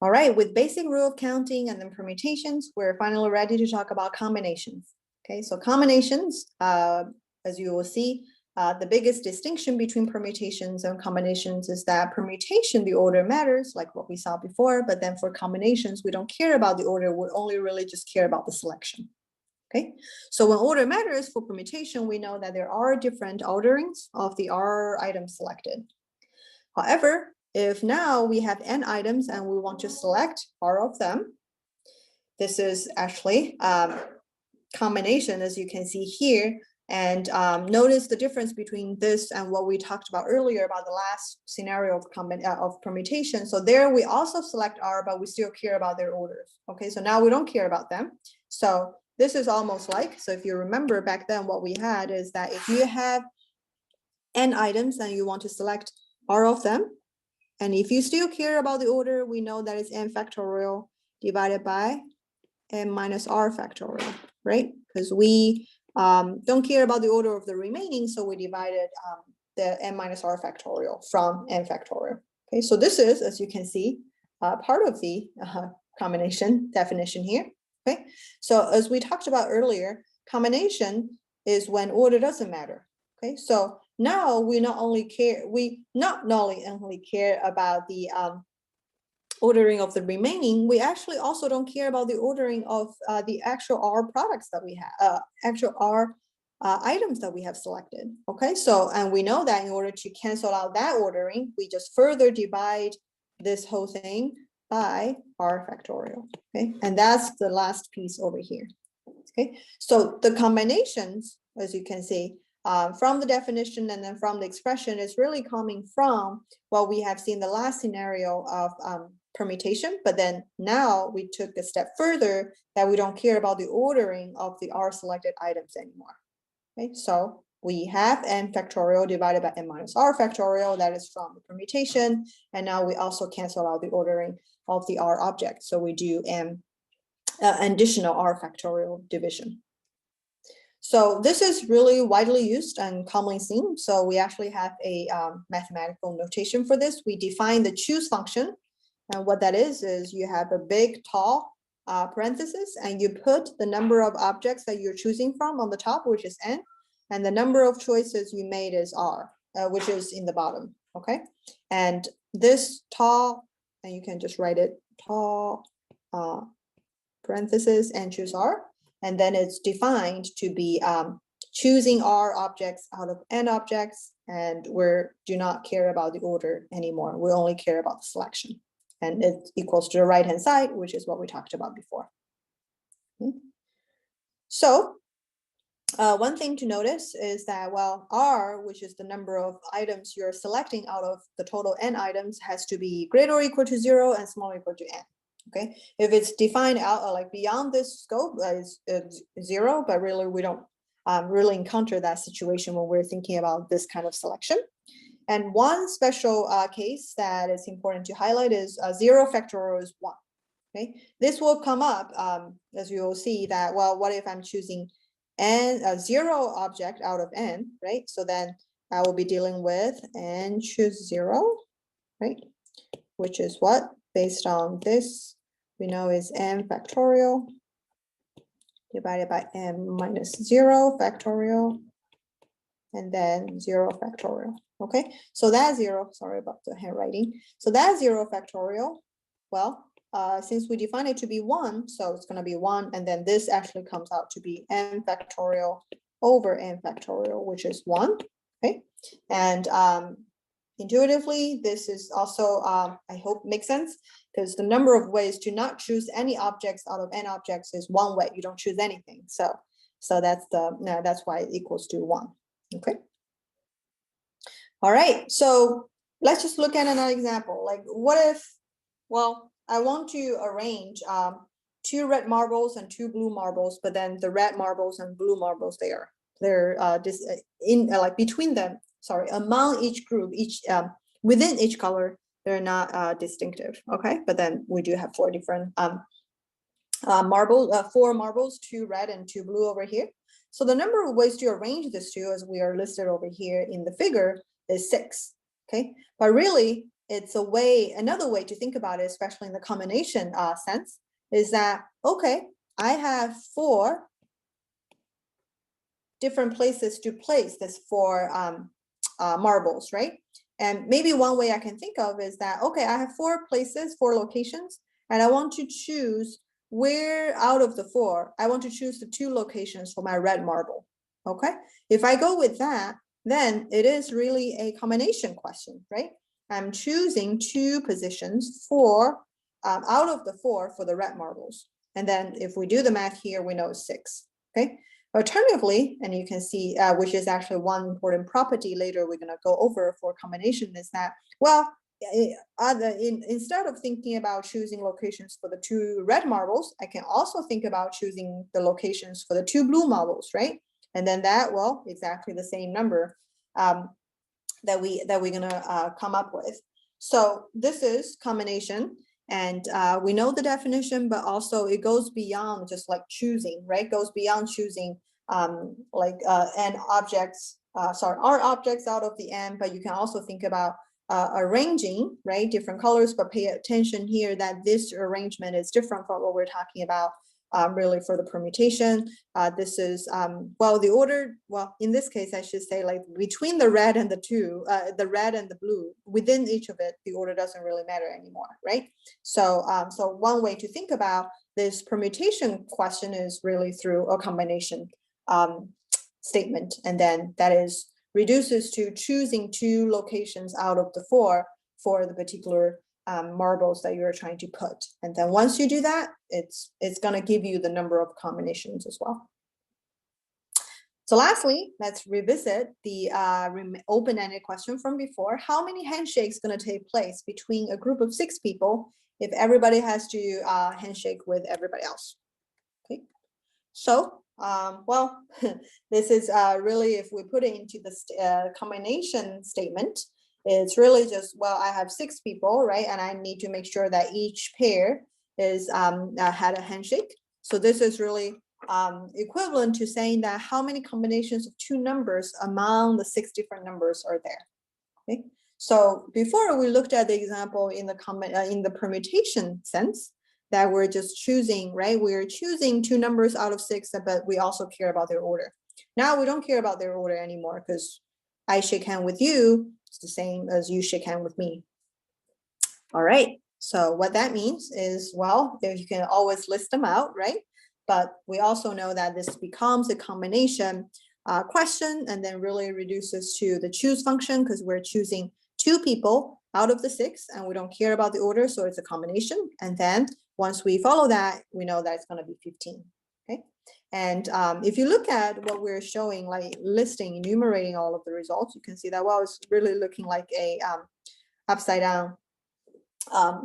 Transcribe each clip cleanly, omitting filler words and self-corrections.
All right, with basic rule of counting and then permutations, we're finally ready to talk about combinations. Okay, so combinations, as you will see, the biggest distinction between permutations and combinations is that permutation, the order matters, like what we saw before, but then for combinations, we don't care about the order, we only really just care about the selection. Okay, so when order matters for permutation, we know that there are different orderings of the R items selected. However, if now we have n items and we want to select R of them, this is actually combination, as you can see here. And notice the difference between this and what we talked about earlier about the last scenario of permutation. So there we also select R, but we still care about their orders. Okay, so now we don't care about them. So this is almost like, so if you remember back then what we had is that if you have n items and you want to select R of them, and if you still care about the order, we know that it's n factorial divided by n minus R factorial, right? Because we don't care about the order of the remaining, so we divided the n minus R factorial from n factorial. Okay, so this is, as you can see, part of the combination definition here. Okay, so as we talked about earlier, combination is when order doesn't matter. Okay, so now we not only care about the ordering of the remaining, we actually also don't care about the ordering of the actual R products that we have, actual R items that we have selected. Okay, so, and we know that in order to cancel out that ordering, we just further divide this whole thing by R factorial. Okay, and that's the last piece over here. Okay, so the combinations, as you can see, from the definition and then from the expression is really coming from what we have seen the last scenario of permutation, but then now we took a step further that we don't care about the ordering of the R selected items anymore. Okay, so we have n factorial divided by n minus R factorial, that is from the permutation, and now we also cancel out the ordering of the R object, so we do an additional R factorial division. So this is really widely used and commonly seen. So we actually have a mathematical notation for this. We define the choose function. And what that is you have a big, tall parenthesis, and you put the number of objects that you're choosing from on the top, which is n, and the number of choices you made is R, which is in the bottom, okay? And this tall, and you can just write it, tall parenthesis and choose R. And then it's defined to be choosing R objects out of n objects, and we do not care about the order anymore. We only care about the selection. And it equals to the right-hand side, which is what we talked about before. Okay. So one thing to notice is that, well, R, which is the number of items you're selecting out of the total n items, has to be greater or equal to 0 and smaller or equal to n. Okay, if it's defined out like beyond this scope, is 0, but really we don't really encounter that situation when we're thinking about this kind of selection. And one special case that is important to highlight is 0 factorial is 1. Okay, this will come up as you will see that, well, what if I'm choosing n, a 0 object out of n, right? So then I will be dealing with n choose 0, right? Which is what? Based on this, we know is n factorial divided by n minus 0 factorial, and then 0 factorial. Okay, so that 0, sorry about the handwriting. So that 0 factorial, well, since we define it to be 1, so it's going to be 1, and then this actually comes out to be n factorial over n factorial, which is 1. Okay, and intuitively, this is also, I hope, makes sense, because the number of ways to not choose any objects out of n objects is one way. You don't choose anything. So that's that's why it equals to 1. Okay. All right. So let's just look at another example. Like, what if, well, I want to arrange 2 red marbles and 2 blue marbles, but then the red marbles and blue marbles, they're like between them. Sorry, among each group, within each color, they're not distinctive. Okay, but then we do have 4 different marbles, 4 marbles, 2 red and 2 blue over here. So the number of ways to arrange this 2, as we are listed over here in the figure, is 6. Okay, but really it's a way, another way to think about it, especially in the combination sense, is that, okay, I have 4 different places to place this 4 marbles, right? And maybe one way I can think of is that, okay, I have 4 places, 4 locations, and I want to choose where out of the 4, I want to choose the 2 locations for my red marble, okay? If I go with that, then it is really a combination question, right? I'm choosing 2 positions for out of the 4 for the red marbles. And then if we do the math here, we know 6, okay? Alternatively, and you can see, which is actually one important property later we're going to go over for combination, is that, well, instead of thinking about choosing locations for the 2 red marbles, I can also think about choosing the locations for the 2 blue marbles, right? And then that, well, exactly the same number that we're going to come up with. So this is combination. And we know the definition, but also it goes beyond just like choosing, right? Goes beyond choosing n objects, R objects out of the n, but you can also think about arranging, right? Different colors, but pay attention here that this arrangement is different from what we're talking about really for the permutation. This is, well, the order, well, in this case, I should say like between the red and the 2, the red and the blue, within each of it, the order doesn't really matter anymore, right? So, so one way to think about this permutation question is really through a combination statement. And then that is reduces to choosing 2 locations out of the 4 for the particular marbles that you're trying to put. And then once you do that, it's going to give you the number of combinations as well. So lastly, let's revisit the open-ended question from before. How many handshakes going to take place between a group of 6 people if everybody has to handshake with everybody else? Okay. So, well, this is really, if we put it into the combination statement, it's really just, well, I have 6 people, right? And I need to make sure that each pair is had a handshake. So this is really equivalent to saying that how many combinations of 2 numbers among the 6 different numbers are there. Okay. So before we looked at the example in the permutation sense, that we're just choosing, right? We're choosing 2 numbers out of 6, but we also care about their order. Now we don't care about their order anymore because I shake hand with you, it's the same as you shake hand with me. All right, so what that means is, well, you can always list them out, right? But we also know that this becomes a combination question and then really reduces to the choose function because we're choosing 2 people out of the 6 and we don't care about the order, so it's a combination. And then once we follow that, we know that it's going to be 15. Okay. And if you look at what we're showing, like listing, enumerating all of the results, you can see that, well, it's really looking like a upside down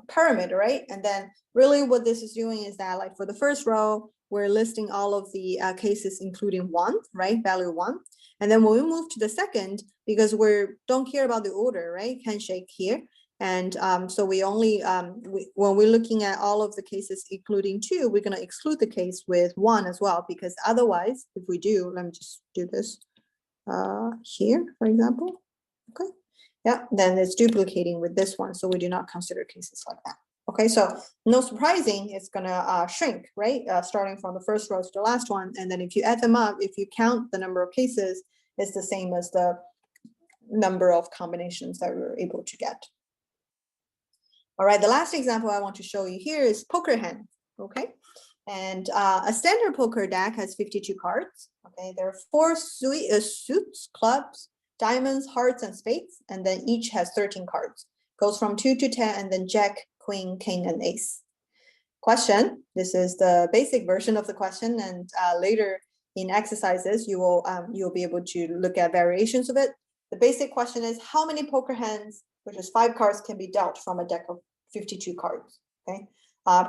pyramid, right? And then really what this is doing is that, like for the first row, we're listing all of the cases including 1, right? Value 1. And then when we move to the second, because we don't care about the order, right? Handshake here. And so we only, when we're looking at all of the cases including 2, we're going to exclude the case with 1 as well, because otherwise, if we do, let me just do this here, for example. Okay. Yeah, then it's duplicating with this one. So we do not consider cases like that. Okay, so no surprising, it's going to shrink, right? Starting from the first row to the last one. And then if you add them up, if you count the number of cases, it's the same as the number of combinations that we were able to get. All right, the last example I want to show you here is poker hand, okay? And a standard poker deck has 52 cards, okay? There are 4 suits, clubs, diamonds, hearts, and spades, and then each has 13 cards. Goes from 2 to 10, and then jack, queen, king, and ace. Question, this is the basic version of the question, and later in exercises, you'll be able to look at variations of it. The basic question is, how many poker hands, which is 5 cards, can be dealt from a deck of 52 cards, okay?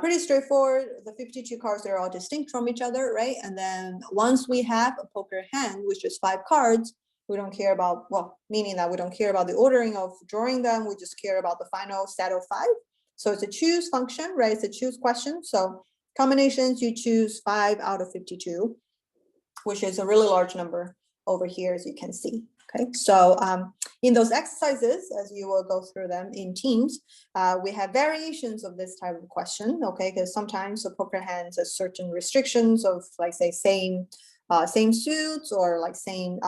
Pretty straightforward. The 52 cards, they're all distinct from each other, right? And then once we have a poker hand, which is 5 cards, we don't care about, well, meaning that we don't care about the ordering of drawing them. We just care about the final set of 5. So it's a choose function, right? It's a choose question. So combinations, you choose 5 out of 52, which is a really large number over here, as you can see. Okay, so in those exercises, as you will go through them in teams, we have variations of this type of question, okay, because sometimes the poker hands has certain restrictions of, like, say, same suits or like same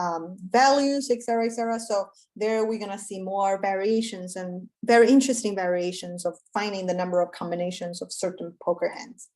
values, etc., etc. So there we're gonna see more variations and very interesting variations of finding the number of combinations of certain poker hands.